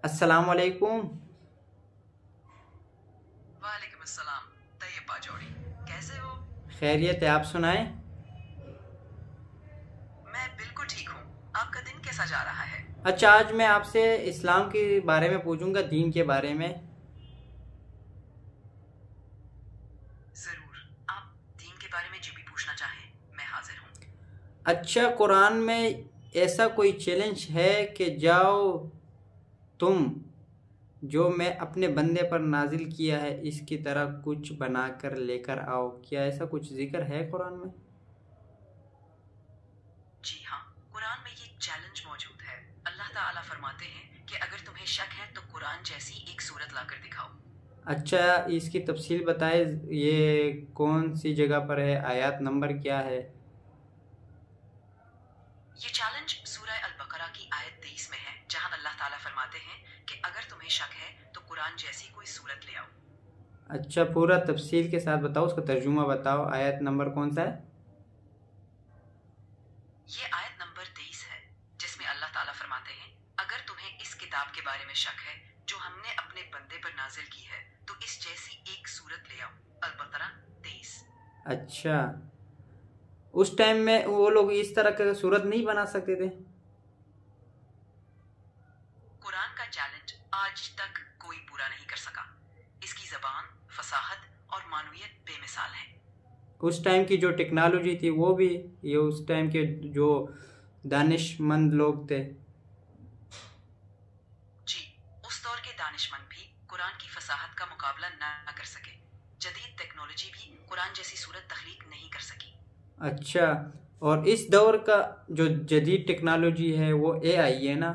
السلام علیکم۔ وعلیکم السلام طیب باجوڑی، کیسے ہو؟ خیریت ہے، آپ سنائیں۔ میں بالکل ٹھیک ہوں۔ آپ کا دن کیسا جا رہا ہے؟ اچھا، آج میں آپ سے اسلام کے بارے میں پوچھوں گا، دین کے بارے میں۔ ضرور، آپ دین کے بارے میں جو بھی پوچھنا چاہیں میں حاضر ہوں۔ اچھا، قرآن میں ایسا کوئی چیلنج ہے کہ جاؤ تم جو میں اپنے بندے پر نازل کیا ہے اس کی طرح کچھ بنا کر لے کر آؤ، کیا ایسا کچھ ذکر ہے قرآن میں؟ جی ہاں، قرآن میں یہ چیلنج موجود ہے۔ اللہ تعالیٰ فرماتے ہیں کہ اگر تمہیں شک ہے تو قرآن جیسی ایک صورت لا کر دکھاؤ۔ اچھا، اس کی تفصیل بتائے، یہ کون سی جگہ پر ہے، آیات نمبر کیا ہے؟ یہ چیلنج سورہ البقرہ کی آیت 23 میں ہے، جہاں اللہ تعالیٰ فرماتے ہیں کہ اگر تمہیں شک ہے تو قرآن جیسی کوئی صورت لے آؤ۔ اچھا، پورا تفصیل کے ساتھ بتاؤ، اس کا ترجمہ بتاؤ، آیت نمبر کون سا ہے؟ یہ آیت نمبر 23 ہے، جس میں اللہ تعالیٰ فرماتے ہیں اگر تمہیں اس کتاب کے بارے میں شک ہے جو ہم نے اپنے بندے پر نازل کی ہے تو اس جیسی ایک صورت لے آؤ۔ البقرہ 23۔ اچھا، اس ٹائم میں وہ لوگ اس طرح کا صورت نہیں بنا سکتے تھے؟ قرآن کا چیلنج آج تک کوئی پورا نہیں کر سکا۔ اس کی زبان، فصاحت اور معنویت بے مثال ہے۔ اس ٹائم کی جو ٹیکنالوجی تھی وہ بھی، یہ اس ٹائم کے جو دانش مند لوگ تھے۔ جی، اس دور کے دانش مند بھی قرآن کی فصاحت کا مقابلہ نہ کر سکے۔ جدید ٹیکنالوجی بھی قرآن جیسی صورت تخلیق نہیں کر سکی۔ اچھا، اور اس دور کا جو جدید ٹیکنالوجی ہے وہ اے آئی ہے نا؟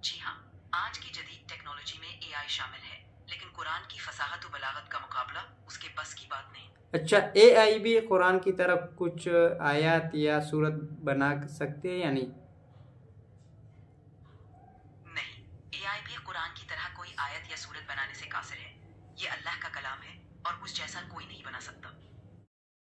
جی ہاں، آج کی جدید ٹیکنالوجی میں اے آئی شامل ہے، لیکن قرآن کی فصاحت و بلاغت کا مقابلہ اس کے بس کی بات نہیں۔ اچھا، اے آئی بھی قرآن کی طرح کچھ آیات یا صورت بنا سکتے ہیں یا نہیں؟ نہیں، اے آئی بھی قرآن کی طرح کوئی آیت یا صورت بنانے سے قاصر ہے۔ یہ اللہ کا کلام ہے اور اس جیسا کوئی نہیں بنا سکتا۔